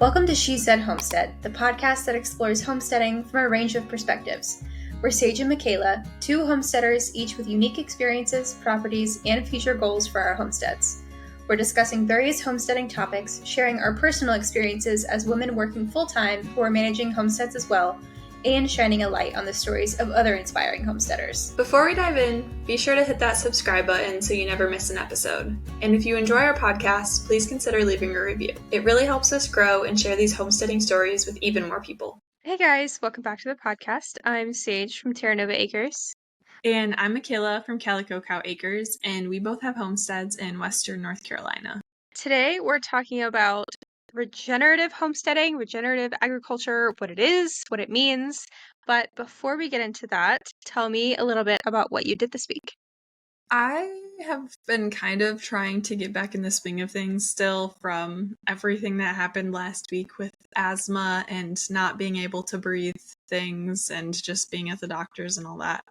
Welcome to She Said Homestead, the podcast that explores homesteading from a range of perspectives. We're Sage and Michaela, two homesteaders, each with unique experiences, properties, and future goals for our homesteads. We're discussing various homesteading topics, sharing our personal experiences as women working full-time who are managing homesteads as well, and shining a light on the stories of other inspiring homesteaders. Before we dive in, be sure to hit that subscribe button so you never miss an episode. And if you enjoy our podcast, please consider leaving a review. It really helps us grow and share these homesteading stories with even more people. Hey guys, welcome back to the podcast. I'm Sage from Terra Nova Acres. And I'm Michaela from Calico Cow Acres, and we both have homesteads in Western North Carolina. Today we're talking about regenerative homesteading, regenerative agriculture, what it is, what it means. But before we get into that, tell me a little bit about what you did this week. I have been kind of trying to get back in the swing of things still from everything that happened last week with asthma and not being able to breathe things and just being at the doctors and all that.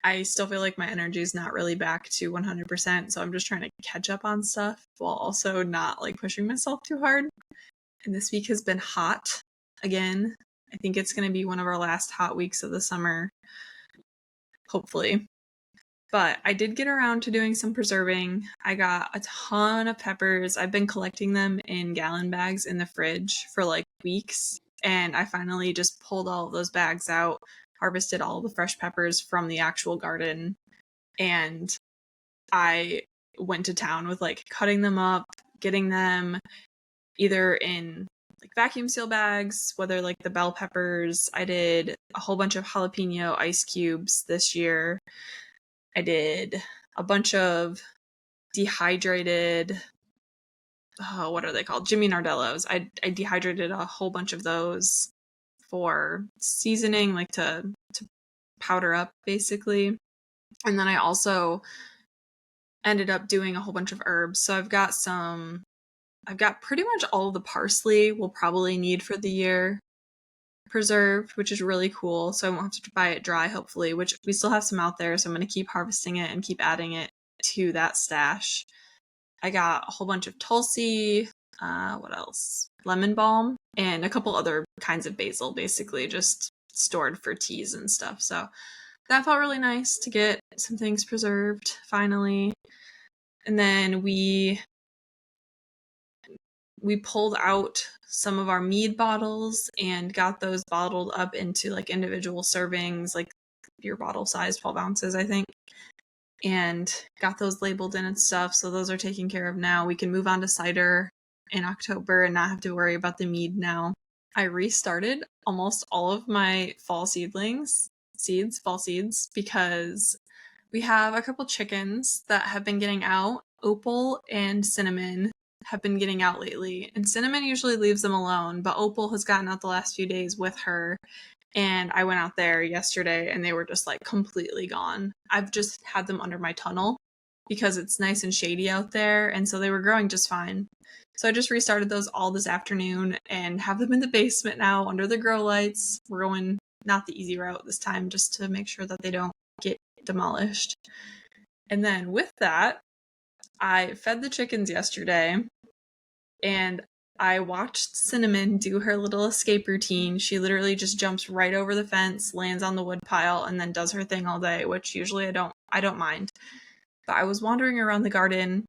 I still feel like my energy is not really back to 100%, so I'm just trying to catch up on stuff while also not pushing myself too hard. And this week has been hot again. I think it's going to be one of our last hot weeks of the summer, hopefully. But I did get around to doing some preserving. I got a ton of peppers. I've been collecting them in gallon bags in the fridge for weeks, and I finally just pulled all of those bags out, harvested all the fresh peppers from the actual garden, and I went to town with cutting them up, getting them either in vacuum seal bags, whether the bell peppers. I did a whole bunch of jalapeno ice cubes this year. I did a bunch of dehydrated, what are they called? Jimmy Nardellos. I dehydrated a whole bunch of those for seasoning, to powder up basically. And then I also ended up doing a whole bunch of herbs. So I've got pretty much all of the parsley we'll probably need for the year preserved, which is really cool. So I won't have to buy it dry, hopefully, which we still have some out there. So I'm going to keep harvesting it and keep adding it to that stash. I got a whole bunch of Tulsi, what else? Lemon balm, and a couple other kinds of basil, basically just stored for teas and stuff. So that felt really nice to get some things preserved finally. And then we pulled out some of our mead bottles and got those bottled up into individual servings, beer bottle size, 12 ounces, I think, and got those labeled in and stuff. So those are taken care of now. We can move on to cider in October and not have to worry about the mead now. I restarted almost all of my fall seeds, because we have a couple chickens that have been getting out. Opal and Cinnamon have been getting out lately, and Cinnamon usually leaves them alone, but Opal has gotten out the last few days with her, and I went out there yesterday and they were just completely gone. I've just had them under my tunnel because it's nice and shady out there, and so they were growing just fine. So I just restarted those all this afternoon and have them in the basement now under the grow lights. We're going not the easy route this time, just to make sure that they don't get demolished. And then with that, I fed the chickens yesterday, and I watched Cinnamon do her little escape routine. She literally just jumps right over the fence, lands on the wood pile, and then does her thing all day, which usually I don't mind. But I was wandering around the garden,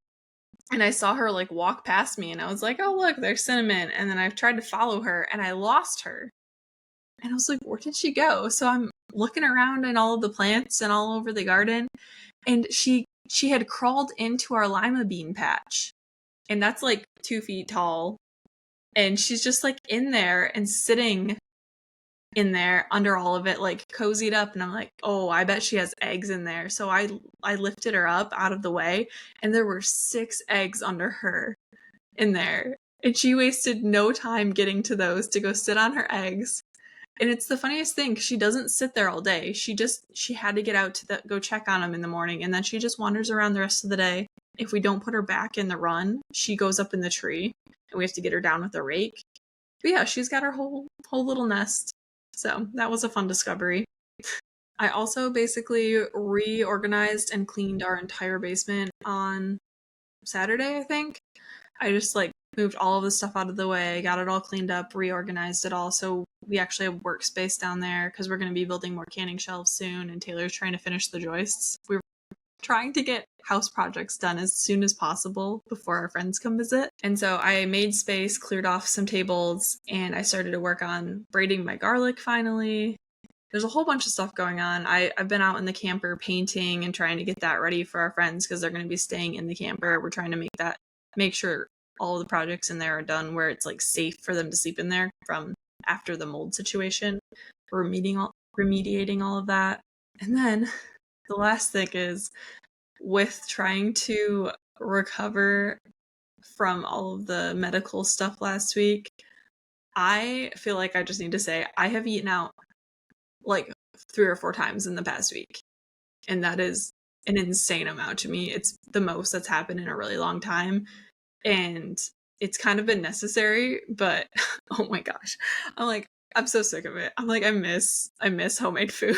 and I saw her walk past me, and I was like, oh look, there's Cinnamon. And then I tried to follow her, and I lost her. And I was like, where did she go? So I'm looking around in all of the plants and all over the garden, and she had crawled into our lima bean patch, and that's 2 feet tall, and she's just in there and sitting in there under all of it, cozied up. And I'm like, oh, I bet she has eggs in there. So I lifted her up out of the way, and there were 6 eggs under her in there, and she wasted no time getting to those to go sit on her eggs. And it's the funniest thing, because she doesn't sit there all day. She had to get out to go check on them in the morning, and then she just wanders around the rest of the day. If we don't put her back in the run, she goes up in the tree, and we have to get her down with a rake. But yeah, she's got her whole little nest. So that was a fun discovery. I also basically reorganized and cleaned our entire basement on Saturday, I think. I just moved all of the stuff out of the way, got it all cleaned up, reorganized it all. So we actually have workspace down there because we're going to be building more canning shelves soon, and Taylor's trying to finish the joists. We're trying to get house projects done as soon as possible before our friends come visit. And so I made space, cleared off some tables, and I started to work on braiding my garlic finally. There's a whole bunch of stuff going on. I've been out in the camper painting and trying to get that ready for our friends because they're going to be staying in the camper. We're trying to make sure all of the projects in there are done where it's like safe for them to sleep in there from after the mold situation. We're remediating all of that. And then the last thing is, with trying to recover from all of the medical stuff last week, I feel like I just need to say I have eaten out like 3 or 4 times in the past week. And that is an insane amount to me. It's the most that's happened in a really long time. And it's kind of been necessary, but oh my gosh. I'm so sick of it. I'm like, I miss homemade food.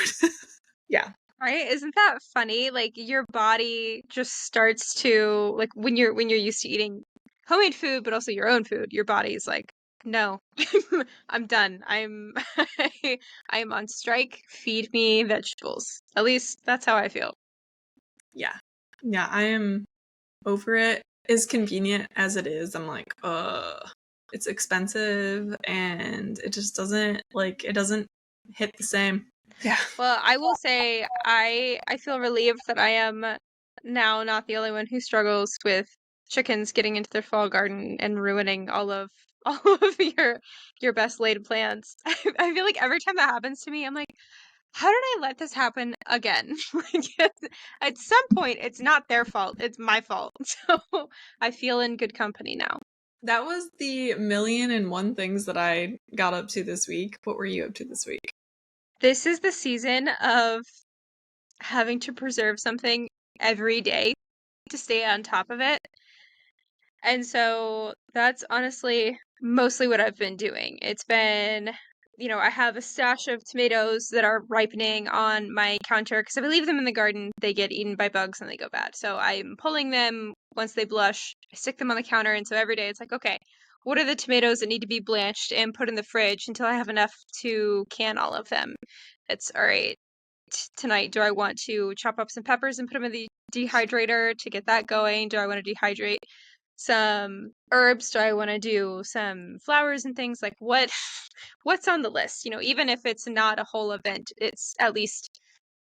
Yeah. Right? Isn't that funny? Like your body just starts to like when you're used to eating homemade food, but also your own food, your body's like, no, I'm done. I'm I'm on strike. Feed me vegetables. At least that's how I feel. Yeah. Yeah, I am over it. As convenient as it is, I'm like, it's expensive and it just doesn't hit the same. Yeah. Well, I will say I feel relieved that I am now not the only one who struggles with chickens getting into their fall garden and ruining all of all of your best laid plans. I feel like every time that happens to me, I'm like, how did I let this happen again? Like at some point, it's not their fault; it's my fault. So I feel in good company now. That was the 1,000,001 things that I got up to this week. What were you up to this week? This is the season of having to preserve something every day to stay on top of it. And so that's honestly mostly what I've been doing. It's been, I have a stash of tomatoes that are ripening on my counter because if I leave them in the garden, they get eaten by bugs and they go bad. So I'm pulling them once they blush, I stick them on the counter. And so every day it's like, okay, what are the tomatoes that need to be blanched and put in the fridge until I have enough to can all of them? It's all right. Tonight, do I want to chop up some peppers and put them in the dehydrator to get that going? Do I want to dehydrate some herbs? Do I want to do some flowers and things? Like what's on the list? Even if it's not a whole event, it's at least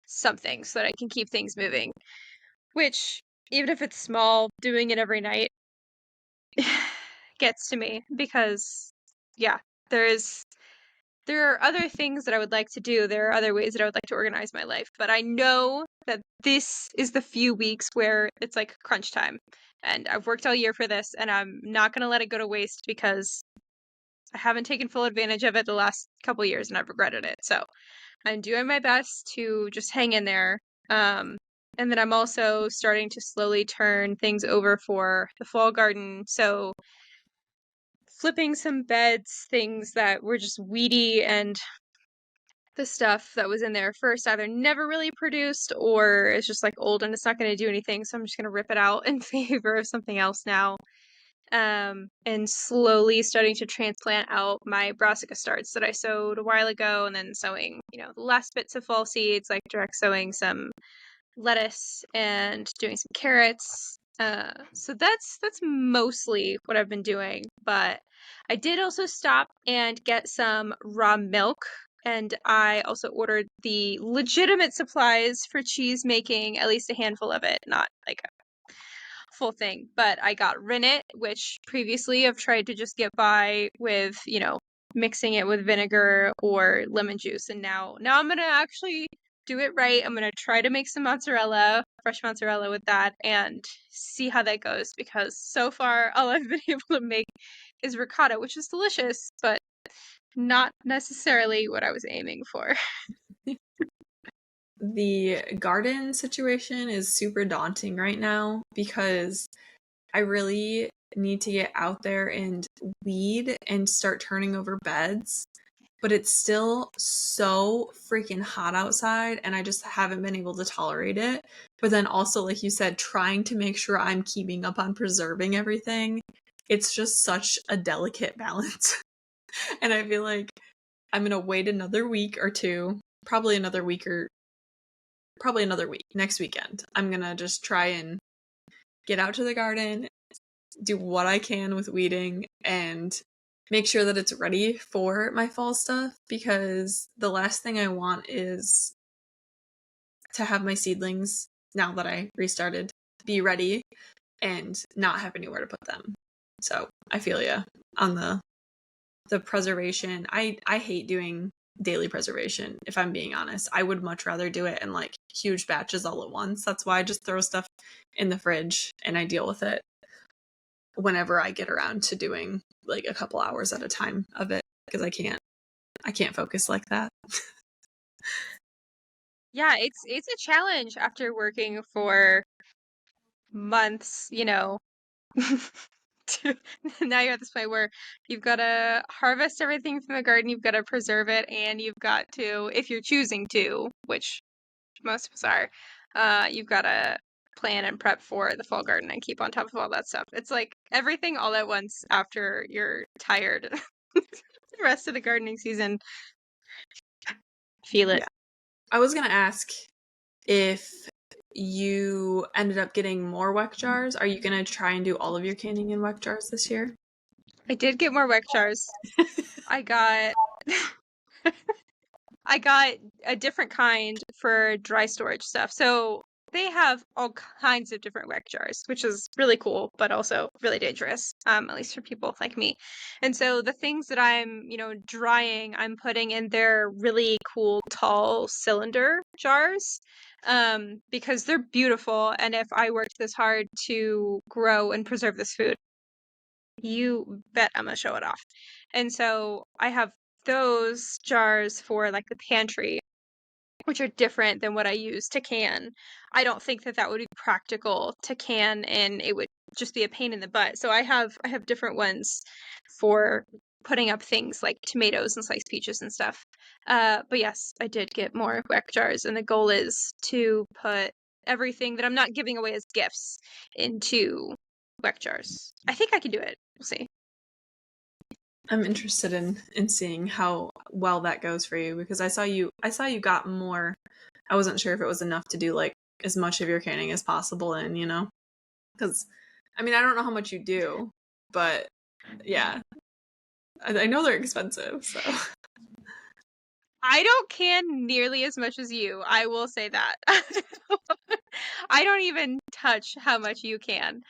something so that I can keep things moving. Which, even if it's small, doing it every night gets to me because, yeah, there are other things that I would like to do. There are other ways that I would like to organize my life. But I know that this is the few weeks where it's like crunch time. And I've worked all year for this, and I'm not going to let it go to waste because I haven't taken full advantage of it the last couple years, and I've regretted it. So I'm doing my best to just hang in there. And then I'm also starting to slowly turn things over for the fall garden. So flipping some beds, things that were just weedy and the stuff that was in there first either never really produced or it's just like old and it's not going to do anything. So I'm just going to rip it out in favor of something else now. And slowly starting to transplant out my brassica starts that I sowed a while ago and then sowing, the last bits of fall seeds, like direct sowing some lettuce and doing some carrots. So that's mostly what I've been doing, but I did also stop and get some raw milk, and I also ordered the legitimate supplies for cheese making, at least a handful of it, not like a full thing, but I got rennet, which previously I've tried to just get by with, mixing it with vinegar or lemon juice, and now I'm gonna actually do it right. I'm gonna try to make some fresh mozzarella with that and see how that goes because so far all I've been able to make is ricotta, which is delicious, but not necessarily what I was aiming for. The garden situation is super daunting right now because I really need to get out there and weed and start turning over beds. But it's still so freaking hot outside and I just haven't been able to tolerate it. But then also, like you said, trying to make sure I'm keeping up on preserving everything it's just such a delicate balance. And I feel like I'm going to wait another week or two, probably another week next weekend. I'm going to just try and get out to the garden, do what I can with weeding, and make sure that it's ready for my fall stuff, because the last thing I want is to have my seedlings, now that I restarted, be ready and not have anywhere to put them. So I feel ya on the preservation. I hate doing daily preservation, if I'm being honest. I would much rather do it in like huge batches all at once. That's why I just throw stuff in the fridge and I deal with it whenever I get around to doing like a couple hours at a time of it, because I can't focus like that. Yeah, it's a challenge after working for months, now you're at this point where you've got to harvest everything from the garden, you've got to preserve it, and you've got to, if you're choosing to, which most of us are, you've got to plan and prep for the fall garden and keep on top of all that stuff. It's like everything all at once after you're tired. The rest of the gardening season. Feel it. Yeah. I was going to ask if you ended up getting more weck jars. Are you going to try and do all of your canning in weck jars this year? I did get more weck jars. I got I got a different kind for dry storage stuff. So they have all kinds of different weck jars, which is really cool, but also really dangerous, at least for people like me. And so the things that I'm, drying, I'm putting in their really cool tall cylinder jars, because they're beautiful. And if I worked this hard to grow and preserve this food, you bet I'm gonna show it off. And so I have those jars for like the pantry, which are different than what I use to can. I don't think that would be practical to can, and it would just be a pain in the butt. So I have different ones for putting up things like tomatoes and sliced peaches and stuff. But yes, I did get more weck jars, and the goal is to put everything that I'm not giving away as gifts into weck jars. I think I can do it. We'll see. I'm interested in seeing how well that goes for you, because I saw you got more. I wasn't sure if it was enough to do like as much of your canning as possible in, because I mean, I don't know how much you do, but yeah, I know they're expensive, so. I don't can nearly as much as you. I will say that. I don't even touch how much you can.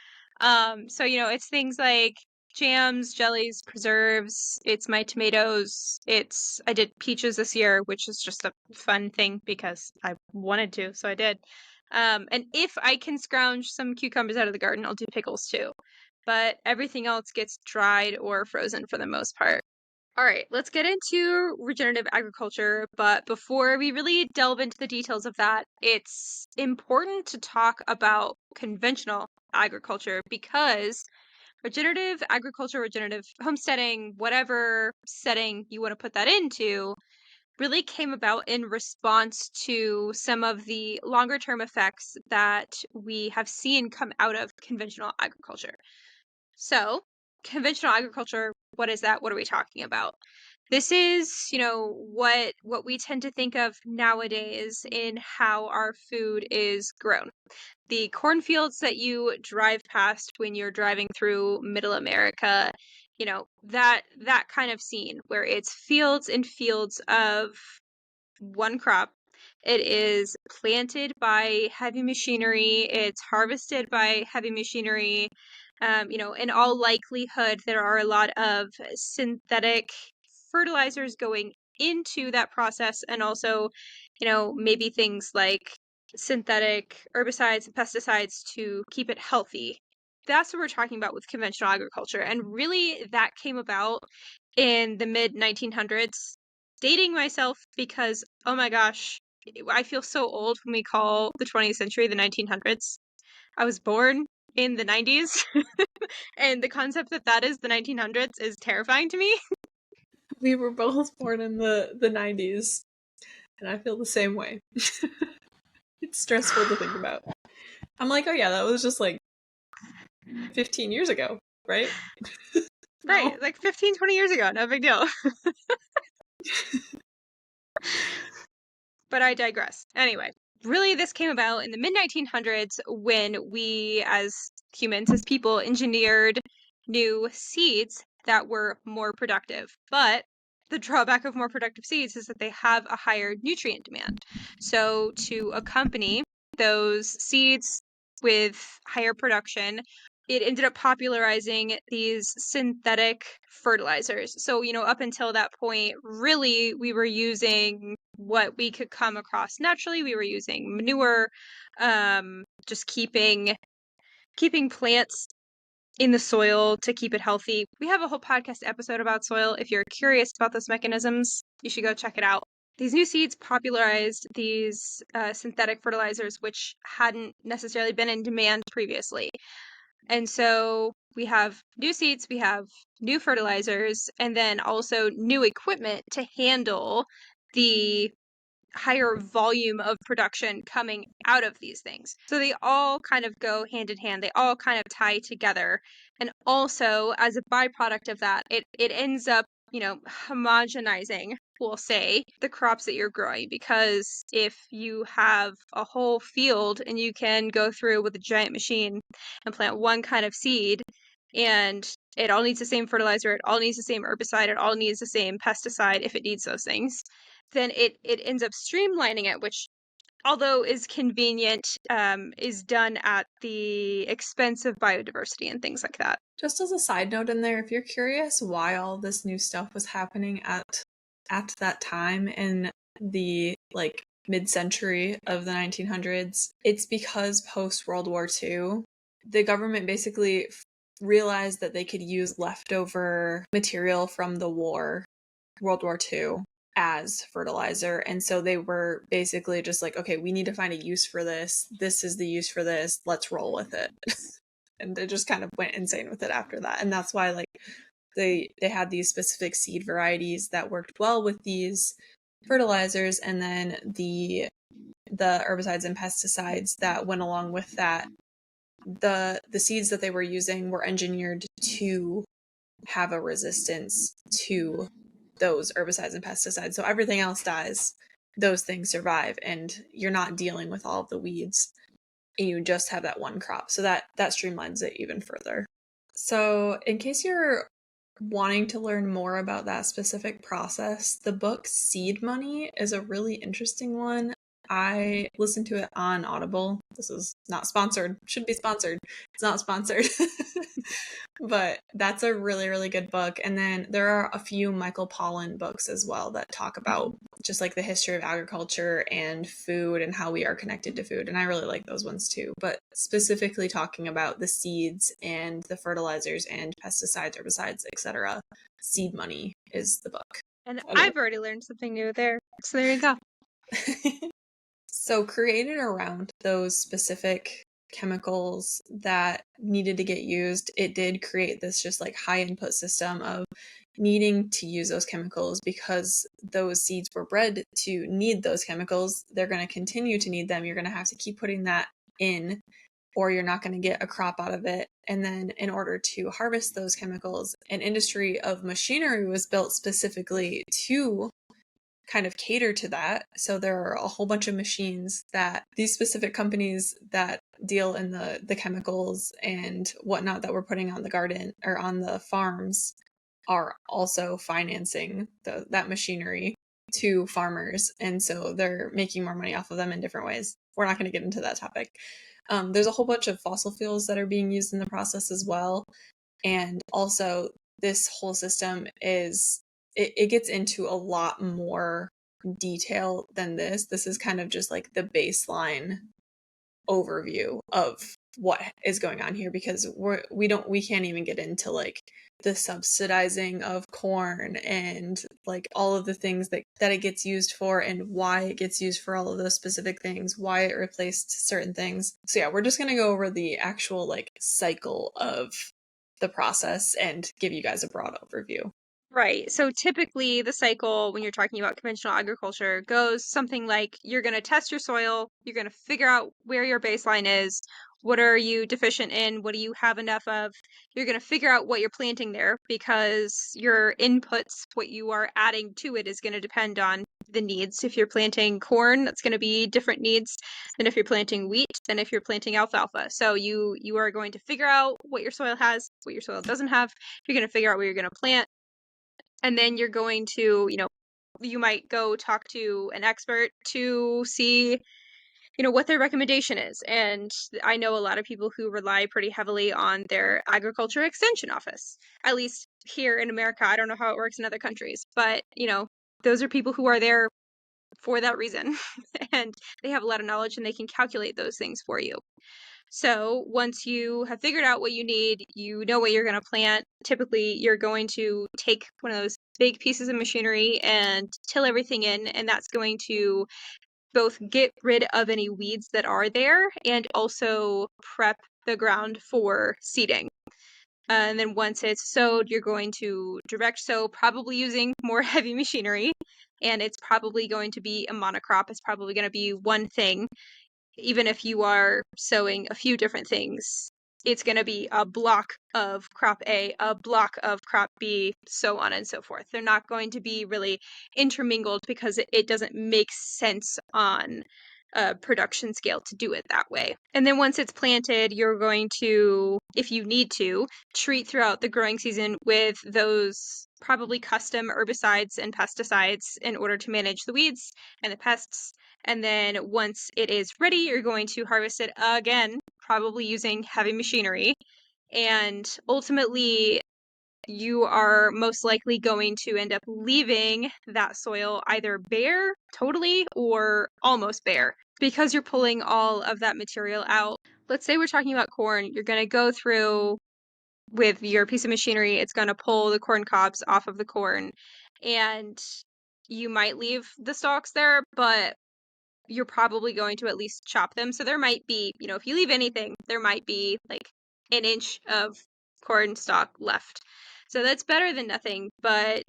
So it's things like jams, jellies, preserves. It's my tomatoes. I did peaches this year, which is just a fun thing because I wanted to, so I did. And if I can scrounge some cucumbers out of the garden, I'll do pickles too. But everything else gets dried or frozen for the most part. All right, let's get into regenerative agriculture. But before we really delve into the details of that, it's important to talk about conventional agriculture, because regenerative agriculture, regenerative homesteading, whatever setting you want to put that into, really came about in response to some of the longer term effects that we have seen come out of conventional agriculture. So, conventional agriculture, what is that? What are we talking about? This is, what we tend to think of nowadays in how our food is grown. The cornfields that you drive past when you're driving through Middle America, that kind of scene where it's fields and fields of one crop. It is planted by heavy machinery. It's harvested by heavy machinery. In all likelihood, there are a lot of synthetic fertilizers going into that process, and also, maybe things like synthetic herbicides and pesticides to keep it healthy. That's what we're talking about with conventional agriculture. And really, that came about in the mid 1900s. Dating myself because, oh my gosh, I feel so old when we call the 20th century the 1900s. I was born in the 90s, and the concept that is the 1900s is terrifying to me. We were both born in the 90s, and I feel the same way. It's stressful to think about. I'm like, oh yeah, that was just like 15 years ago. right? Right, No. like 15, 20 years ago, no big deal. But I digress. Anyway, really, this came about in the mid 1900s when we, as humans, as people, engineered new seeds that were more productive. But the drawback of more productive seeds is that they have a higher nutrient demand. So, to accompany those seeds with higher production, it ended up popularizing these synthetic fertilizers. So, up until that point, really, we were using what we could come across naturally. We were using manure, just keeping plants in the soil to keep it healthy. We have a whole podcast episode about soil. If you're curious about those mechanisms, you should go check it out. These new seeds popularized these synthetic fertilizers, which hadn't necessarily been in demand previously. And so we have new seeds, we have new fertilizers, and then also new equipment to handle the higher volume of production coming out of these things. So they all kind of go hand in hand. They all kind of tie together. And also, as a byproduct of that, it ends up, homogenizing, we'll say, the crops that you're growing. Because if you have a whole field and you can go through with a giant machine and plant one kind of seed, and it all needs the same fertilizer, it all needs the same herbicide, it all needs the same pesticide if it needs those things, then it ends up streamlining it, which, although is convenient, is done at the expense of biodiversity and things like that. Just as a side note in there, if you're curious why all this new stuff was happening at that time in the mid-century of the 1900s, it's because post World War II, the government basically realized that they could use leftover material from the war, World War II, as fertilizer. And so they were basically just like, okay, we need to find a use for this. This is the use for this. Let's roll with it. And they just kind of went insane with it after that. And that's why they had these specific seed varieties that worked well with these fertilizers, and then the herbicides and pesticides that went along with that. The seeds that they were using were engineered to have a resistance to those herbicides and pesticides. So everything else dies, those things survive, and you're not dealing with all of the weeds, and you just have that one crop. So that streamlines it even further. So in case you're wanting to learn more about that specific process, the book Seed Money is a really interesting one. I listened to it on Audible. This is not sponsored. Should be sponsored. It's not sponsored. But that's a really, really good book. And then there are a few Michael Pollan books as well that talk about just the history of agriculture and food and how we are connected to food. And I really like those ones too. But specifically talking about the seeds and the fertilizers and pesticides, herbicides, etc. Seed Money is the book. And I've already learned something new there. So there you go. So created around those specific chemicals that needed to get used, it did create this just high input system of needing to use those chemicals because those seeds were bred to need those chemicals. They're going to continue to need them. You're going to have to keep putting that in, or you're not going to get a crop out of it. And then in order to harvest those chemicals, an industry of machinery was built specifically to kind of cater to that. So there are a whole bunch of machines that these specific companies that deal in the chemicals and whatnot that we're putting on the garden or on the farms are also financing that machinery to farmers. And so they're making more money off of them in different ways. We're not going to get into that topic. There's a whole bunch of fossil fuels that are being used in the process as well. And also this whole system is it gets into a lot more detail than this. This is kind of just the baseline overview of what is going on here, because we can't even get into the subsidizing of corn and all of the things that it gets used for and why it gets used for all of those specific things, why it replaced certain things. So yeah, we're just going to go over the actual cycle of the process and give you guys a broad overview. Right. So typically the cycle when you're talking about conventional agriculture goes something like you're going to test your soil, you're going to figure out where your baseline is, what are you deficient in, what do you have enough of. You're going to figure out what you're planting there because your inputs, what you are adding to it is going to depend on the needs. If you're planting corn, that's going to be different needs than if you're planting wheat, than if you're planting alfalfa. So you are going to figure out what your soil has, what your soil doesn't have. You're going to figure out what you're going to plant. And then you're going to, you might go talk to an expert to see, what their recommendation is. And I know a lot of people who rely pretty heavily on their agriculture extension office, at least here in America. I don't know how it works in other countries, but, those are people who are there for that reason. And they have a lot of knowledge and they can calculate those things for you. So once you have figured out what you need, you know what you're going to plant. Typically, you're going to take one of those big pieces of machinery and till everything in, and that's going to both get rid of any weeds that are there and also prep the ground for seeding. And then once it's sowed, you're going to direct sow, probably using more heavy machinery, and it's probably going to be a monocrop. It's probably going to be one thing. Even if you are sowing a few different things, it's going to be a block of crop A, a block of crop B, so on and so forth. They're not going to be really intermingled because it doesn't make sense on a production scale to do it that way. And then once it's planted, you're going to, if you need to, treat throughout the growing season with those probably custom herbicides and pesticides in order to manage the weeds and the pests. And then once it is ready, you're going to harvest it again, probably using heavy machinery. And ultimately, you are most likely going to end up leaving that soil either bare totally or almost bare because you're pulling all of that material out. Let's say we're talking about corn. You're going to go through with your piece of machinery. It's going to pull the corn cobs off of the corn. And you might leave the stalks there, but you're probably going to at least chop them. So there might be, if you leave anything, there might be like an inch of corn stalk left. So that's better than nothing. But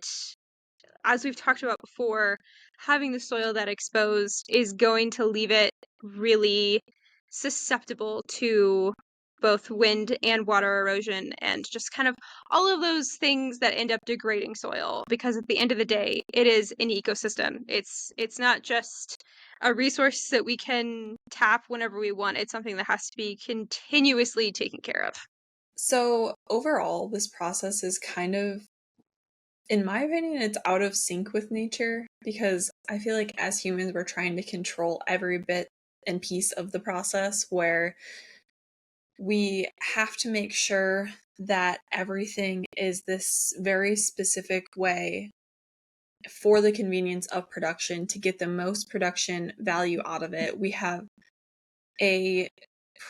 as we've talked about before, having the soil that exposed is going to leave it really susceptible to both wind and water erosion and just kind of all of those things that end up degrading soil, because at the end of the day, it is an ecosystem. It's not just a resource that we can tap whenever we want. It's something that has to be continuously taken care of. So overall, this process is kind of, in my opinion, it's out of sync with nature, because I feel like as humans, we're trying to control every bit and piece of the process, where we have to make sure that everything is this very specific way for the convenience of production to get the most production value out of it. We have a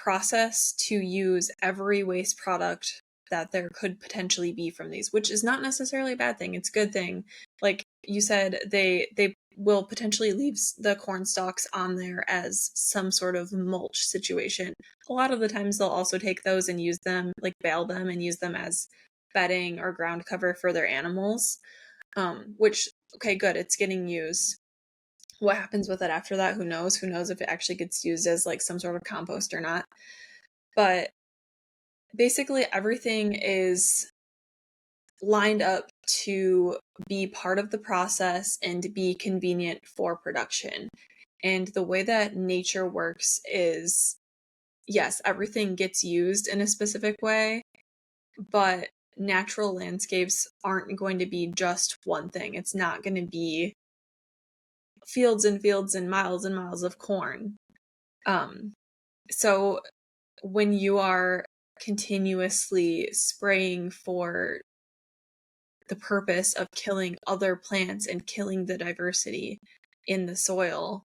process to use every waste product that there could potentially be from these, which is not necessarily a bad thing. It's a good thing. Like you said, they will potentially leave the corn stalks on there as some sort of mulch situation. A lot of the times they'll also take those and use them, like bale them and use them as bedding or ground cover for their animals, which, okay, good, it's getting used. What happens with it after that, who knows? Who knows if it actually gets used as like some sort of compost or not. But basically everything is lined up to be part of the process and be convenient for production. And the way that nature works is, yes, everything gets used in a specific way, but natural landscapes aren't going to be just one thing. It's not going to be fields and fields and miles of corn. So when you are continuously spraying for the purpose of killing other plants and killing the diversity in the soil,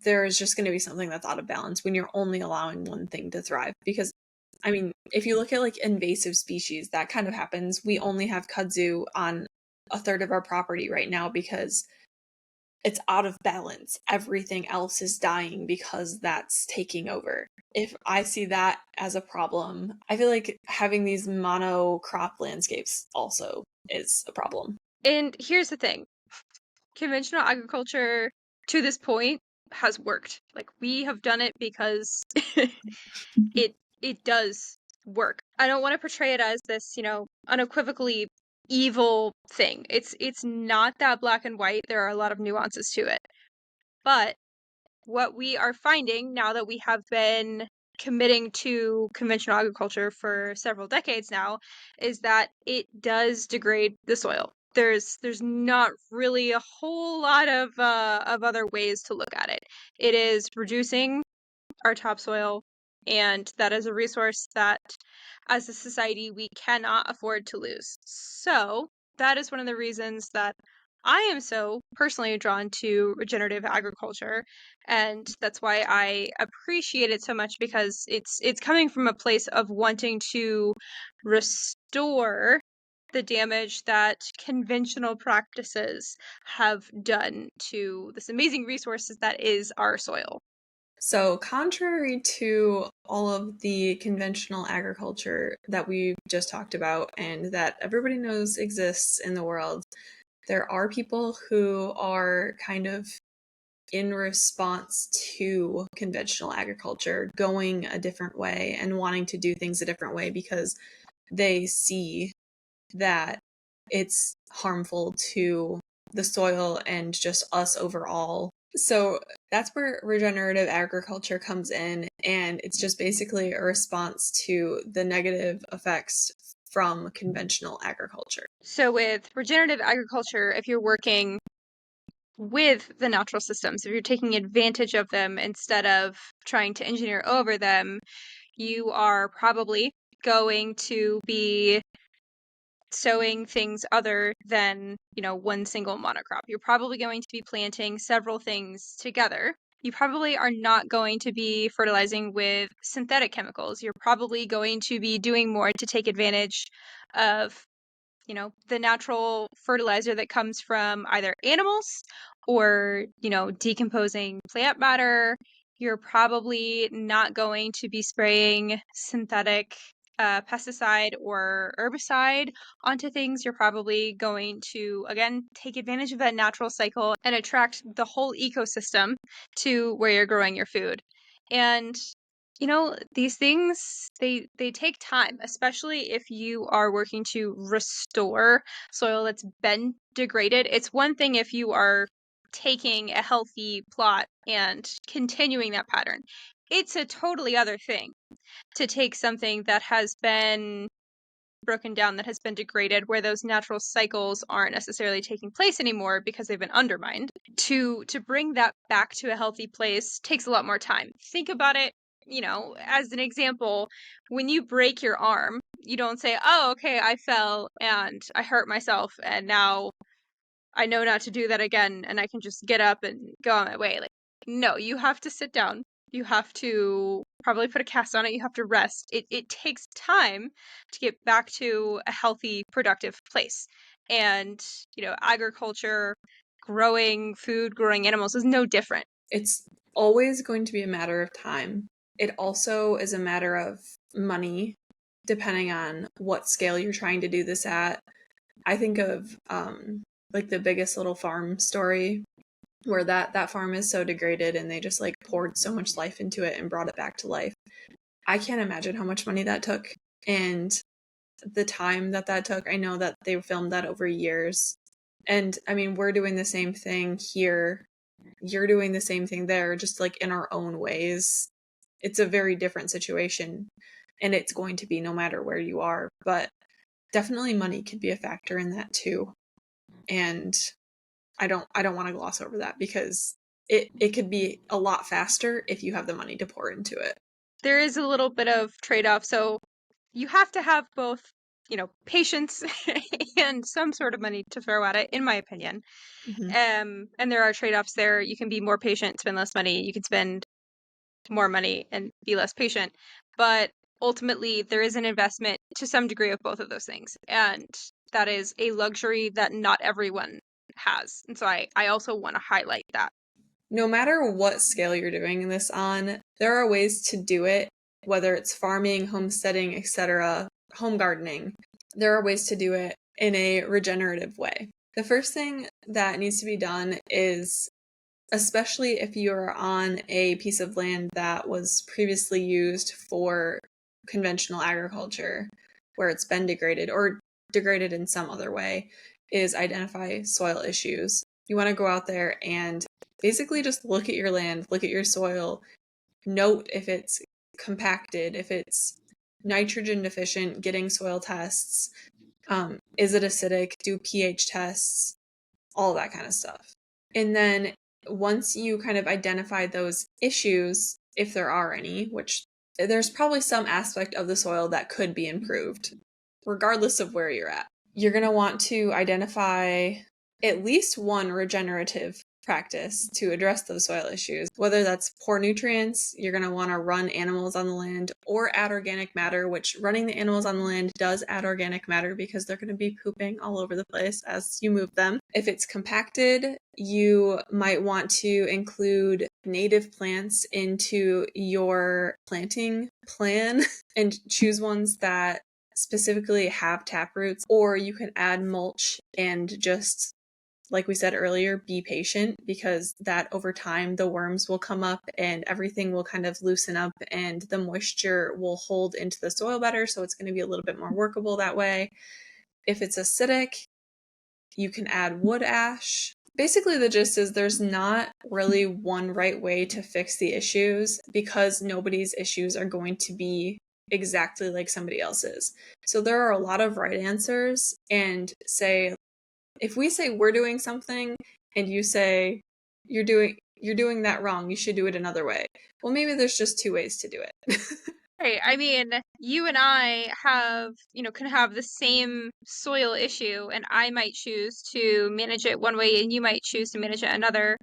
there is just going to be something that's out of balance when you're only allowing one thing to thrive. Because, I mean, if you look at like invasive species, that kind of happens. We only have kudzu on a third of our property right now because it's out of balance. Everything else is dying because that's taking over. If I see that as a problem, I feel like having these monocrop landscapes also is a problem. And here's the thing. Conventional agriculture to this point has worked. Like, we have done it because it does work. I don't want to portray it as this, unequivocally evil thing. It's not that black and white. There are a lot of nuances to it. But what we are finding now that we have been committing to conventional agriculture for several decades now is that it does degrade the soil. There's not really a whole lot of other ways to look at it. It is reducing our topsoil, and that is a resource that, as a society, we cannot afford to lose. So that is one of the reasons that I am so personally drawn to regenerative agriculture, and that's why I appreciate it so much, because it's coming from a place of wanting to restore the damage that conventional practices have done to this amazing resources that is our soil. So, contrary to all of the conventional agriculture that we've just talked about and that everybody knows exists in the world, there are people who are kind of in response to conventional agriculture going a different way and wanting to do things a different way because they see that it's harmful to the soil and just us overall. So that's where regenerative agriculture comes in, and it's just basically a response to the negative effects from conventional agriculture. So with regenerative agriculture, if you're working with the natural systems, if you're taking advantage of them instead of trying to engineer over them, you are probably going to be sowing things other than, one single monocrop. You're probably going to be planting several things together. You probably are not going to be fertilizing with synthetic chemicals. You're probably going to be doing more to take advantage of, the natural fertilizer that comes from either animals or, decomposing plant matter. You're probably not going to be spraying synthetic pesticide or herbicide onto things. You're probably going to, again, take advantage of that natural cycle and attract the whole ecosystem to where you're growing your food. And these things, they take time, especially if you are working to restore soil that's been degraded. It's one thing if you are taking a healthy plot and continuing that pattern. It's a totally other thing to take something that has been broken down, that has been degraded, where those natural cycles aren't necessarily taking place anymore because they've been undermined. To bring that back to a healthy place takes a lot more time. Think about it, as an example, when you break your arm, you don't say, oh, okay, I fell and I hurt myself and now I know not to do that again and I can just get up and go on my way. Like, no, you have to sit down. You have to probably put a cast on it. You have to rest. It takes time to get back to a healthy, productive place. And, agriculture, growing food, growing animals is no different. It's always going to be a matter of time. It also is a matter of money, depending on what scale you're trying to do this at. I think of like the Biggest Little Farm story, where that farm is so degraded and they just like poured so much life into it and brought it back to life. I can't imagine how much money that took and the time that took. I know that they filmed that over years. And I mean, we're doing the same thing here. You're doing the same thing there, just like in our own ways. It's a very different situation, and it's going to be no matter where you are. But definitely money could be a factor in that too. And I don't want to gloss over that, because it could be a lot faster if you have the money to pour into it. There is a little bit of trade-off. So you have to have both, patience and some sort of money to throw at it, in my opinion. Mm-hmm. And there are trade-offs there. You can be more patient, spend less money. You can spend more money and be less patient. But ultimately, there is an investment to some degree of both of those things. And that is a luxury that not everyone has. And so I also want to highlight that. No matter what scale you're doing this on, there are ways to do it, whether it's farming, homesteading, etc., home gardening. There are ways to do it in a regenerative way. The first thing that needs to be done is, especially if you're on a piece of land that was previously used for conventional agriculture, where it's been degraded or degraded in some other way, is identify soil issues. You want to go out there and basically just look at your land, look at your soil, note if it's compacted, if it's nitrogen deficient, getting soil tests, is it acidic, do pH tests, all that kind of stuff. And then once you kind of identify those issues, if there are any, which there's probably some aspect of the soil that could be improved, regardless of where you're at, you're going to want to identify at least one regenerative practice to address those soil issues. Whether that's poor nutrients, you're going to want to run animals on the land, or add organic matter, which running the animals on the land does add organic matter because they're going to be pooping all over the place as you move them. If it's compacted, you might want to include native plants into your planting plan and choose ones that specifically have taproots, or you can add mulch and just, like we said earlier, be patient, because that over time the worms will come up and everything will kind of loosen up and the moisture will hold into the soil better, so it's going to be a little bit more workable that way. If it's acidic, you can add wood ash. Basically, the gist is there's not really one right way to fix the issues, because nobody's issues are going to be exactly like somebody else's. So there are a lot of right answers, and if we say we're doing something and you say you're doing that wrong, you should do it another way. Well, maybe there's just two ways to do it. Right. I mean, you and I can have the same soil issue, and I might choose to manage it one way and you might choose to manage it another.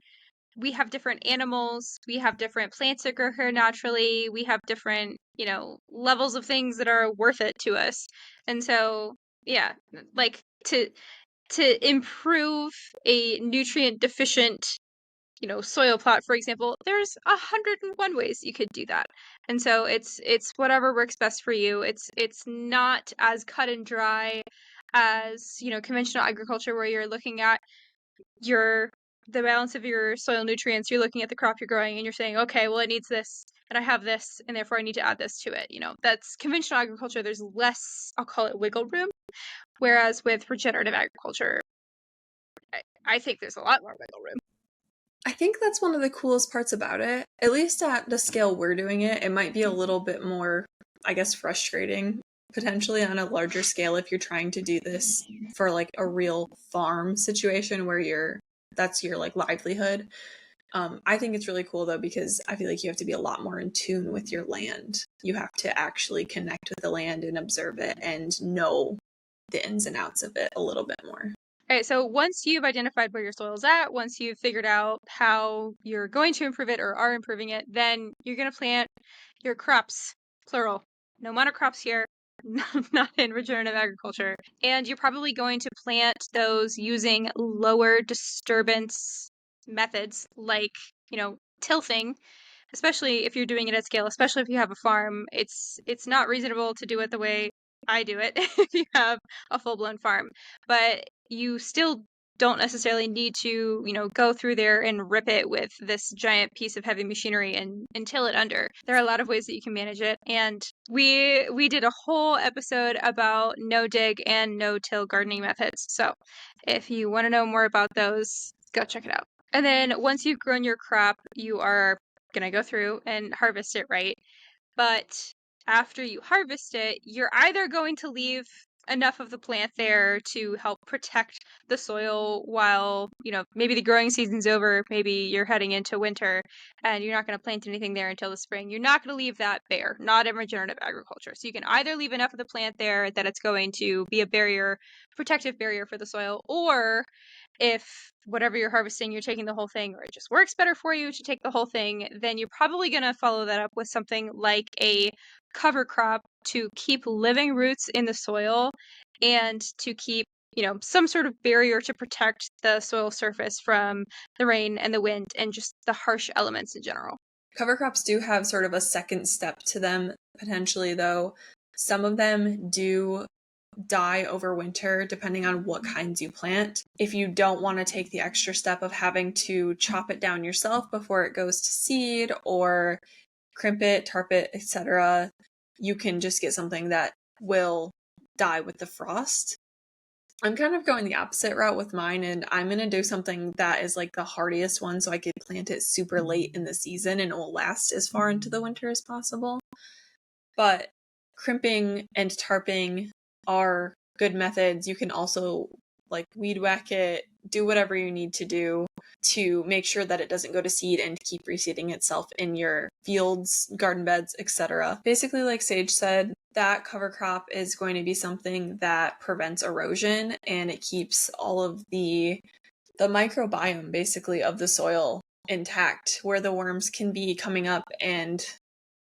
We have different animals, we have different plants that grow here naturally, we have different, levels of things that are worth it to us. And so, yeah, like to improve a nutrient deficient soil plot, for example, there's 101 ways you could do that. And so it's whatever works best for you. It's not as cut and dry as, conventional agriculture, where you're looking at the balance of your soil nutrients. You're looking at the crop you're growing and you're saying, okay, well, it needs this and I have this and therefore I need to add this to it. That's conventional agriculture. There's less, I'll call it, wiggle room. Whereas with regenerative agriculture, I think there's a lot more wiggle room. I think that's one of the coolest parts about it. At least at the scale we're doing it, it might be a little bit more, I guess, frustrating potentially on a larger scale if you're trying to do this for like a real farm situation where that's your like livelihood. I think it's really cool though, because I feel like you have to be a lot more in tune with your land. You have to actually connect with the land and observe it and know the ins and outs of it a little bit more. All right, so once you've identified where your soil's at, once you've figured out how you're going to improve it or are improving it, then you're going to plant your crops, plural. No monocrops here, not in regenerative agriculture. And you're probably going to plant those using lower disturbance methods like, tilthing, especially if you're doing it at scale, especially if you have a farm. It's not reasonable to do it the way I do it if you have a full-blown farm. But you still don't necessarily need to, go through there and rip it with this giant piece of heavy machinery and till it under. There are a lot of ways that you can manage it. And we did a whole episode about no-dig and no-till gardening methods. So if you want to know more about those, go check it out. And then once you've grown your crop, you are going to go through and harvest it, right? But after you harvest it, you're either going to leave enough of the plant there to help protect the soil while, maybe the growing season's over, maybe you're heading into winter and you're not going to plant anything there until the spring. You're not going to leave that bare, not in regenerative agriculture. So you can either leave enough of the plant there that it's going to be a barrier, protective barrier for the soil, or if whatever you're harvesting, you're taking the whole thing, or it just works better for you to take the whole thing, then you're probably going to follow that up with something like a cover crop to keep living roots in the soil and to keep, some sort of barrier to protect the soil surface from the rain and the wind and just the harsh elements in general. Cover crops do have sort of a second step to them, potentially, though. Some of them do die over winter depending on what kinds you plant. If you don't want to take the extra step of having to chop it down yourself before it goes to seed or crimp it, tarp it, etc., you can just get something that will die with the frost. I'm kind of going the opposite route with mine, and I'm going to do something that is like the hardiest one so I could plant it super late in the season and it will last as far into the winter as possible. But crimping and tarping are good methods. You can also like weed whack it, do whatever you need to do to make sure that it doesn't go to seed and keep reseeding itself in your fields, garden beds, etc. Basically, like Sage said, that cover crop is going to be something that prevents erosion and it keeps all of the microbiome basically of the soil intact, where the worms can be coming up and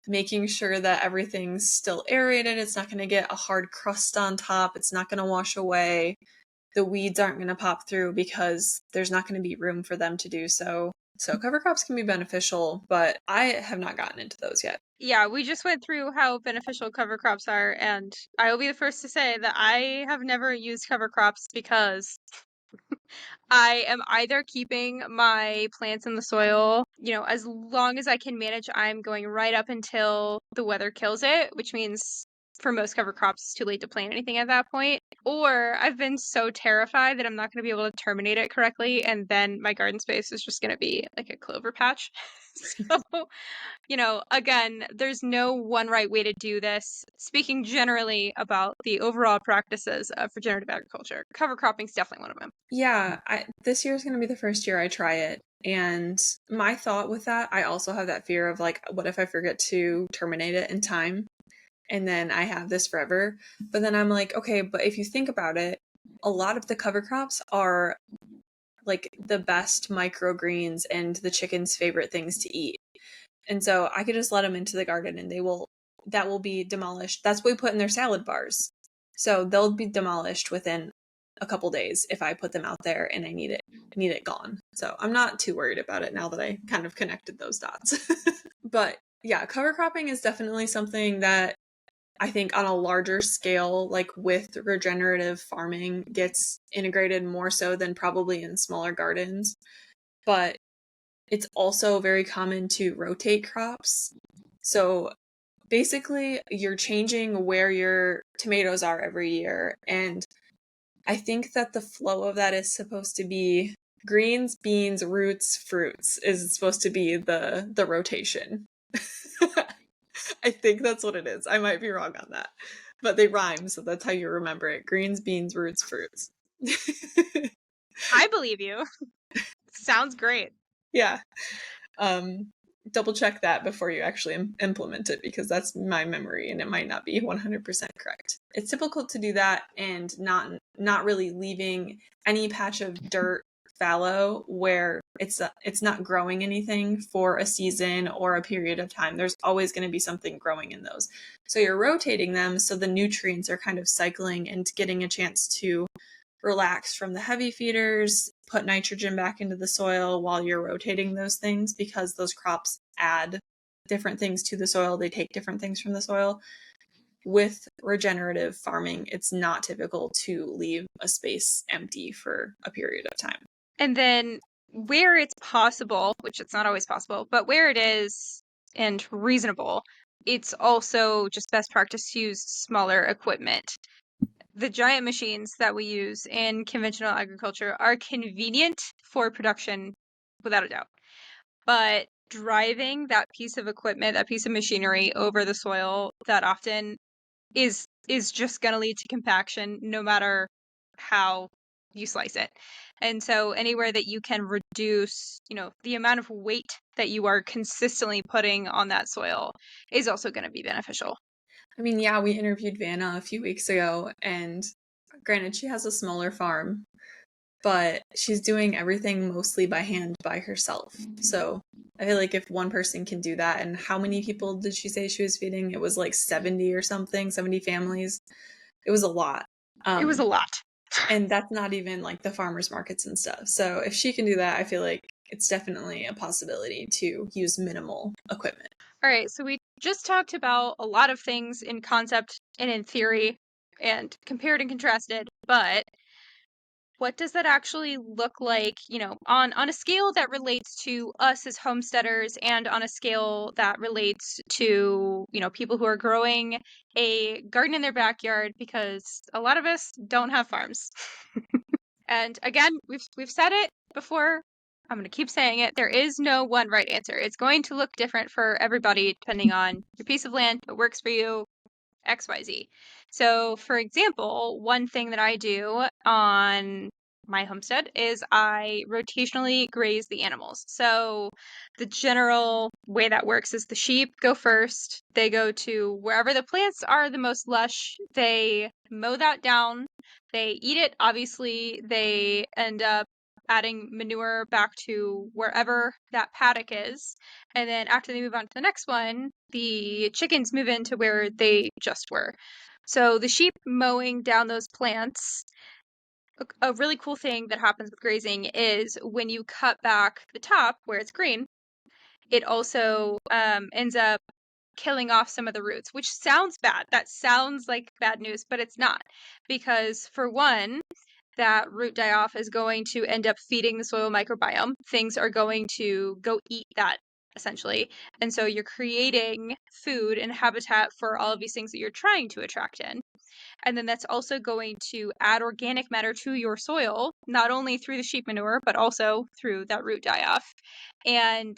making sure that everything's still aerated. It's not going to get a hard crust on top. It's not going to wash away. The weeds aren't going to pop through because there's not going to be room for them to do so. So cover crops can be beneficial, but I have not gotten into those yet. Yeah, we just went through how beneficial cover crops are, and I will be the first to say that I have never used cover crops because I am either keeping my plants in the soil, as long as I can manage, I'm going right up until the weather kills it, which means for most cover crops, it's too late to plant anything at that point. Or I've been so terrified that I'm not going to be able to terminate it correctly, and then my garden space is just going to be like a clover patch. So, again, there's no one right way to do this. Speaking generally about the overall practices of regenerative agriculture, cover cropping is definitely one of them. Yeah, this year is going to be the first year I try it. And my thought with that, I also have that fear of like, what if I forget to terminate it in time? And then I have this forever. But then I'm like, okay, but if you think about it, a lot of the cover crops are like the best microgreens and the chicken's favorite things to eat. And so I could just let them into the garden and that will be demolished. That's what we put in their salad bars. So they'll be demolished within a couple days if I put them out there and I need it gone. So I'm not too worried about it now that I kind of connected those dots. But yeah, cover cropping is definitely something that I think on a larger scale, like with regenerative farming, gets integrated more so than probably in smaller gardens. But it's also very common to rotate crops. So basically, you're changing where your tomatoes are every year. And I think that the flow of that is supposed to be greens, beans, roots, fruits is supposed to be the rotation. I think that's what it is. I might be wrong on that. But they rhyme, so that's how you remember it. Greens, beans, roots, fruits. I believe you. Sounds great. Yeah. Double check that before you actually implement it, because that's my memory and it might not be 100% correct. It's typical to do that and not really leaving any patch of dirt fallow where it's not growing anything for a season or a period of time. There's always going to be something growing in those. So you're rotating them so the nutrients are kind of cycling and getting a chance to relax from the heavy feeders, put nitrogen back into the soil while you're rotating those things, because those crops add different things to the soil. They take different things from the soil. With regenerative farming, it's not typical to leave a space empty for a period of time. And then where it's possible, which it's not always possible, but where it is and reasonable, it's also just best practice to use smaller equipment. The giant machines that we use in conventional agriculture are convenient for production, without a doubt. But driving that piece of equipment, that piece of machinery over the soil that often is just going to lead to compaction no matter how you slice it. And so anywhere that you can reduce, the amount of weight that you are consistently putting on that soil is also going to be beneficial. I mean, yeah, we interviewed Vanna a few weeks ago, and granted, she has a smaller farm, but she's doing everything mostly by hand by herself. So I feel like if one person can do that, and how many people did she say she was feeding? It was like 70 or something, 70 families. It was a lot. It was a lot. And that's not even like the farmers markets and stuff. So if she can do that, I feel like it's definitely a possibility to use minimal equipment. All right, so we just talked about a lot of things in concept and in theory. and compared and contrasted, but what does that actually look like, on a scale that relates to us as homesteaders and on a scale that relates to, people who are growing a garden in their backyard, because a lot of us don't have farms. And again, we've said it before. I'm going to keep saying it. There is no one right answer. It's going to look different for everybody depending on your piece of land, what works for you, XYZ. So, for example, one thing that I do on my homestead is I rotationally graze the animals. So, the general way that works is the sheep go first. They go to wherever the plants are the most lush. They mow that down. They eat it. Obviously, they end up adding manure back to wherever that paddock is. And then after they move on to the next one, the chickens move into where they just were. So the sheep mowing down those plants, a really cool thing that happens with grazing is when you cut back the top where it's green, it also ends up killing off some of the roots, which sounds bad. That sounds like bad news, but it's not. Because for one, that root die-off is going to end up feeding the soil microbiome. Things are going to go eat that, essentially. And so you're creating food and habitat for all of these things that you're trying to attract in. And then that's also going to add organic matter to your soil, not only through the sheep manure, but also through that root die-off. And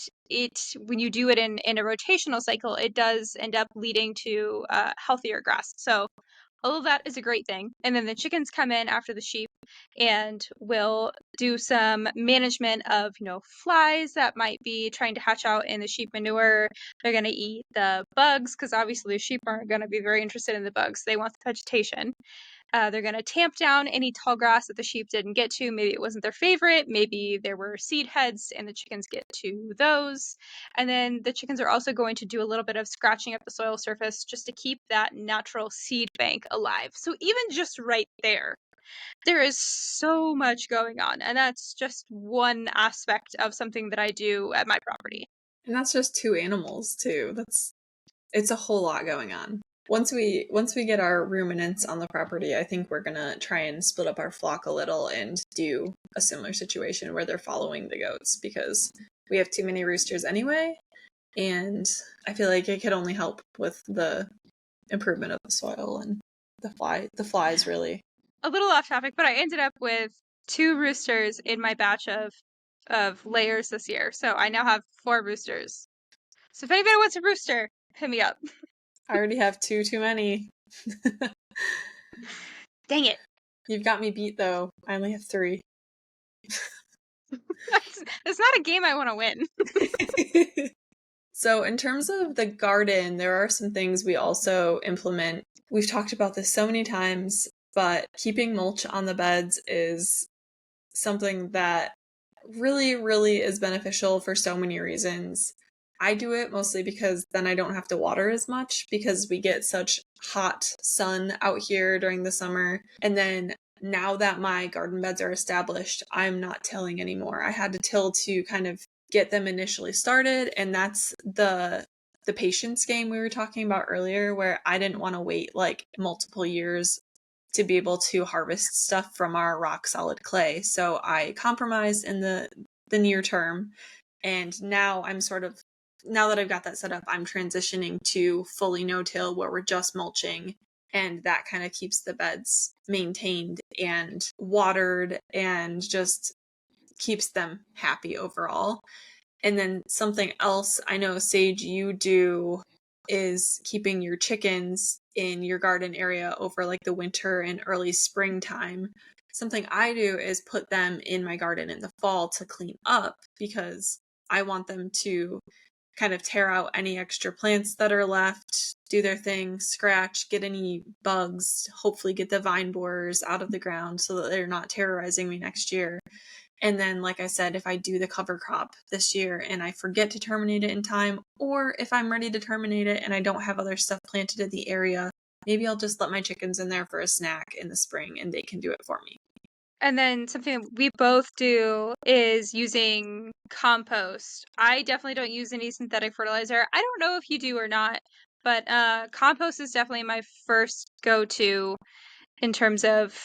when you do it in a rotational cycle, it does end up leading to healthier grass. So all of that is a great thing. And then the chickens come in after the sheep and will do some management of, flies that might be trying to hatch out in the sheep manure. They're going to eat the bugs because obviously the sheep aren't going to be very interested in the bugs. They want the vegetation. They're going to tamp down any tall grass that the sheep didn't get to. Maybe it wasn't their favorite. Maybe there were seed heads and the chickens get to those. And then the chickens are also going to do a little bit of scratching up the soil surface just to keep that natural seed bank alive. So even just right there is so much going on. And that's just one aspect of something that I do at my property. And that's just 2 animals too. It's a whole lot going on. Once we get our ruminants on the property, I think we're gonna try and split up our flock a little and do a similar situation where they're following the goats, because we have too many roosters anyway, and I feel like it could only help with the improvement of the soil and the flies really. A little off topic, but I ended up with 2 roosters in my batch of layers this year. So I now have 4 roosters. So if anybody wants a rooster, hit me up. I already have 2 too many. Dang it. You've got me beat though. I only have 3. It's not a game I want to win. So in terms of the garden, there are some things we also implement. We've talked about this so many times, but keeping mulch on the beds is something that really, really is beneficial for so many reasons. I do it mostly because then I don't have to water as much, because we get such hot sun out here during the summer. And then now that my garden beds are established, I'm not tilling anymore. I had to till to kind of get them initially started, and that's the patience game we were talking about earlier, where I didn't want to wait like multiple years to be able to harvest stuff from our rock solid clay. So I compromised in the near term, and now now that I've got that set up, I'm transitioning to fully no-till, where we're just mulching, and that kind of keeps the beds maintained and watered and just keeps them happy overall. And then something else I know, Sage, you do is keeping your chickens in your garden area over like the winter and early springtime. Something I do is put them in my garden in the fall to clean up, because I want them to kind of tear out any extra plants that are left, do their thing, scratch, get any bugs, hopefully get the vine borers out of the ground so that they're not terrorizing me next year. And then, like I said, if I do the cover crop this year and I forget to terminate it in time, or if I'm ready to terminate it and I don't have other stuff planted in the area, maybe I'll just let my chickens in there for a snack in the spring and they can do it for me. And then something we both do is using compost. I definitely don't use any synthetic fertilizer. I don't know if you do or not, but compost is definitely my first go-to. in terms of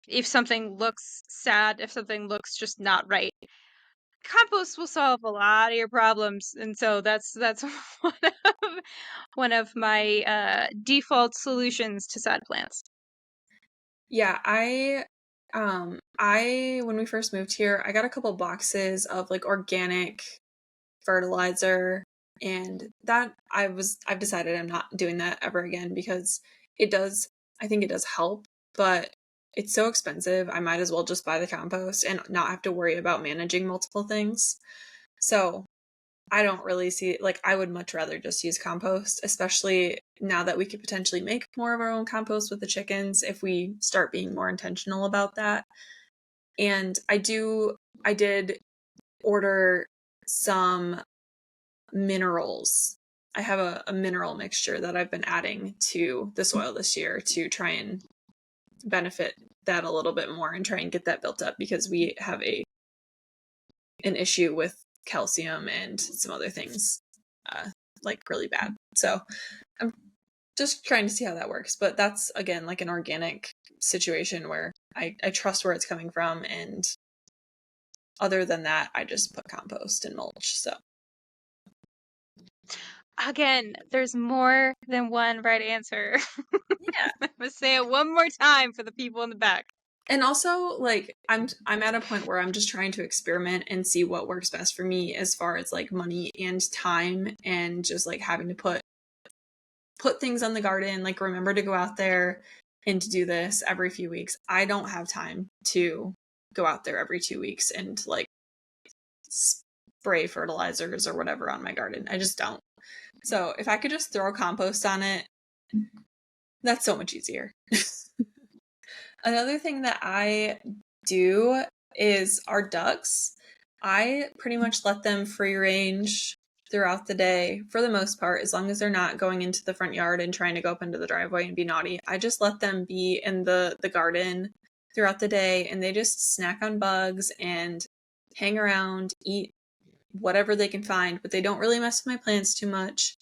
if something looks sad, if something looks just not right. Compost will solve a lot of your problems, and so that's one of my default solutions to sad plants. Yeah, when we first moved here, I got a couple boxes of like organic fertilizer, and that I've decided I'm not doing that ever again because I think it does help, but it's so expensive. I might as well just buy the compost and not have to worry about managing multiple things. So I don't really see, like, I would much rather just use compost, especially now that we could potentially make more of our own compost with the chickens if we start being more intentional about that. And I did order some minerals. I have a mineral mixture that I've been adding to the soil this year to try and benefit that a little bit more and try and get that built up, because we have an issue with calcium and some other things like really bad. So I'm just trying to see how that works, but that's again like an organic situation where I trust where it's coming from, and other than that I just put compost and mulch. So again, there's more than one right answer. yeah. I'm gonna say it one more time for the people in the back. And also, like, I'm at a point where I'm just trying to experiment and see what works best for me as far as like money and time, and just like having to put things on the garden, like remember to go out there and to do this every few weeks. I don't have time to go out there every 2 weeks and like spray fertilizers or whatever on my garden. I just don't. So if I could just throw compost on it, that's so much easier. Another thing that I do is our ducks. I pretty much let them free range throughout the day for the most part, as long as they're not going into the front yard and trying to go up into the driveway and be naughty. I just let them be in the garden throughout the day, and they just snack on bugs and hang around, eat whatever they can find, but they don't really mess with my plants too much.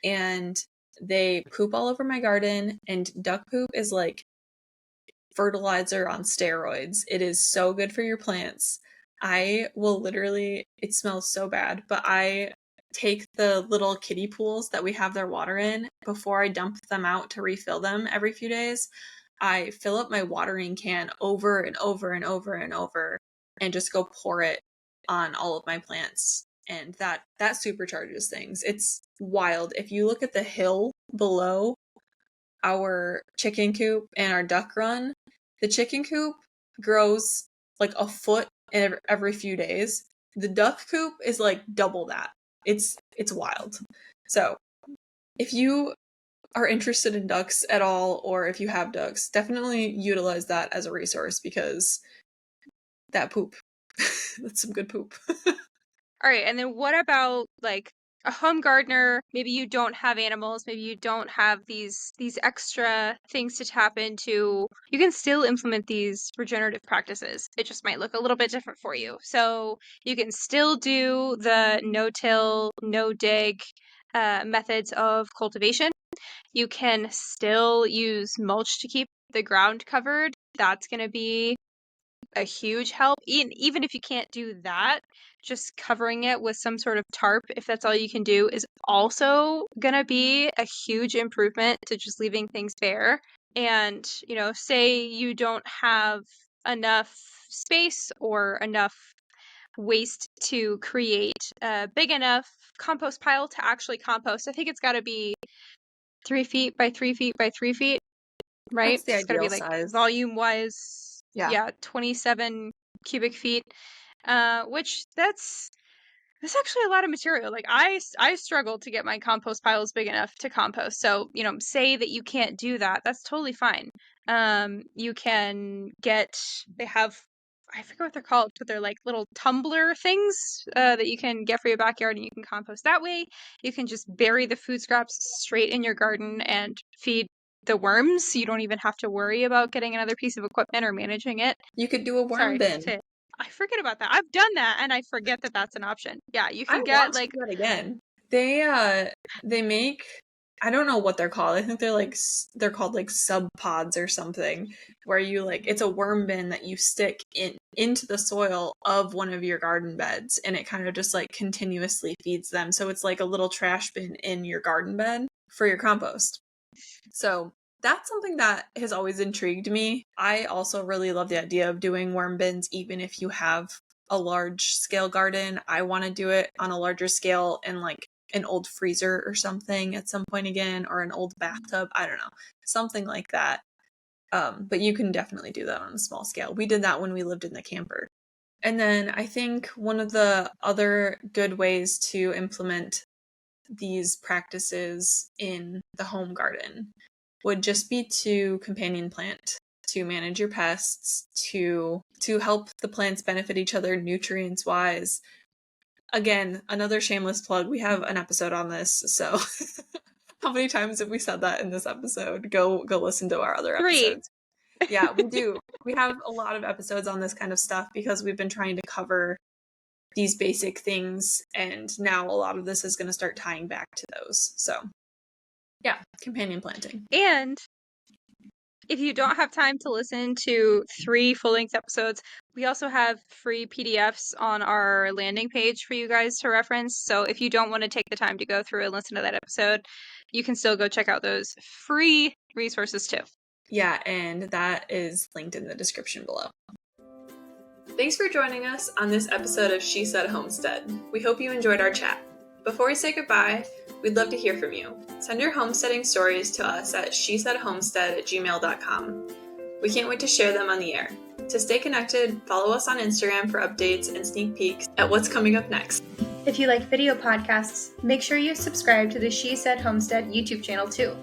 And they poop all over my garden, and duck poop is like fertilizer on steroids. It is so good for your plants. I will literally, it smells so bad, but I take the little kiddie pools that we have their water in before I dump them out to refill them every few days. I fill up my watering can over and over and over and over and just go pour it on all of my plants. And that supercharges things. It's wild. If you look at the hill below our chicken coop and our duck run, the chicken coop grows like a foot every few days. The duck coop is like double that. It's wild. So if you are interested in ducks at all, or if you have ducks, definitely utilize that as a resource, because that poop, that's some good poop. All right, and then what about like a home gardener? Maybe you don't have animals, maybe you don't have these extra things to tap into. You can still implement these regenerative practices. It just might look a little bit different for you. So you can still do the no-till, no-dig methods of cultivation. You can still use mulch to keep the ground covered. That's going to be a huge help. Even if you can't do that, just covering it with some sort of tarp, if that's all you can do, is also gonna be a huge improvement to just leaving things bare. And, say you don't have enough space or enough waste to create a big enough compost pile to actually compost. I think it's got to be 3 feet by 3 feet by 3 feet, right? That's the It's got to be ideal like size. volume wise, Yeah. 27 cubic feet, which that's actually a lot of material. Like I struggle to get my compost piles big enough to compost. So, say that you can't do that. That's totally fine. You can they have, I forget what they're called, but they're like little tumbler things that you can get for your backyard, and you can compost that way. You can just bury the food scraps straight in your garden and feed the worms. You don't even have to worry about getting another piece of equipment or managing it. You could do a worm bin. I forget about that. I've done that, and I forget that that's an option. Yeah, you can I get want to do that again. They make I don't know what they're called. I think they're called like sub pods or something, where you like, it's a worm bin that you stick into the soil of one of your garden beds, and it kind of just like continuously feeds them. So it's like a little trash bin in your garden bed for your compost. So that's something that has always intrigued me. I also really love the idea of doing worm bins, even if you have a large scale garden. I want to do it on a larger scale in like an old freezer or something at some point again, or an old bathtub. I don't know, something like that. But you can definitely do that on a small scale. We did that when we lived in the camper. And then I think one of the other good ways to implement these practices in the home garden would just be to companion plant, to manage your pests, to help the plants benefit each other nutrients wise. Again, another shameless plug. We have an episode on this, so how many times have we said that in this episode? Go listen to our other 3. episodes. Yeah, we do. We have a lot of episodes on this kind of stuff because we've been trying to cover these basic things, and now a lot of this is going to start tying back to those. So, yeah, companion planting. And if you don't have time to listen to 3 full-length episodes, we also have free PDFs on our landing page for you guys to reference. So if you don't want to take the time to go through and listen to that episode, you can still go check out those free resources too. Yeah, and that is linked in the description below. Thanks for joining us on this episode of She Said Homestead. We hope you enjoyed our chat. Before we say goodbye, we'd love to hear from you. Send your homesteading stories to us at shesaidhomestead@gmail.com. We can't wait to share them on the air. To stay connected, follow us on Instagram for updates and sneak peeks at what's coming up next. If you like video podcasts, make sure you subscribe to the She Said Homestead YouTube channel too.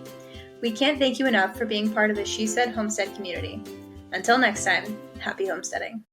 We can't thank you enough for being part of the She Said Homestead community. Until next time, happy homesteading.